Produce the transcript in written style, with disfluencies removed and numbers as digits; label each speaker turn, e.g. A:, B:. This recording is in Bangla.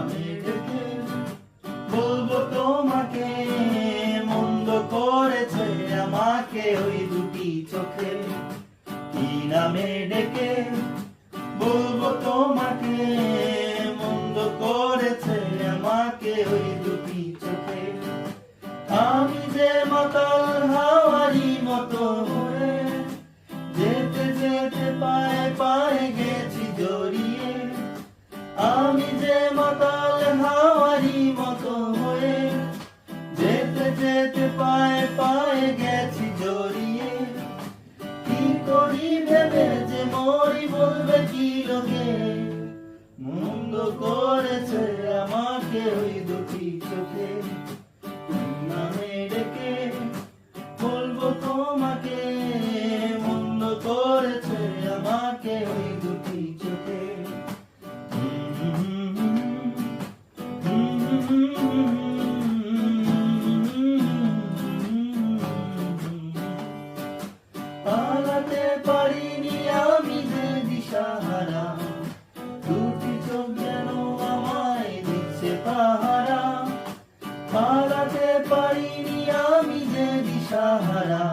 A: নামে ডেকে বলবো তোমাকে, মন্দ করেছে আমাকে ওই দুটি চোখে। কি নামে ডেকে বলবো তোমাকে, মন্দ করেছে আমাকে ওই দুটি চোখে। আমি যে মাতাল হাওয়ারি মতো হয়ে যেতে যেতে পায়ে পায়ে গেছি জড়িয়ে। আমি যে মাতাল হাওয়ারি মতো হয়ে যেতে যেতে পায়ে পায়ে গেছি জড়িয়ে। কি করি ভেবে যে মরি বলবে কি লোকে, মন্দ করেছে আমাকে ওই দুটি চোখে। নামে ডেকে বলবো তোমাকে, মন্দ করেছে আমাকে ওই দুটি চোখে। পালাতে পারিনি আমি যে দিশাহারা, দুটি চোখ যেন আমায় দিচ্ছে পাহারা। পালাতে পারিনি আমি যে দিশাহারা,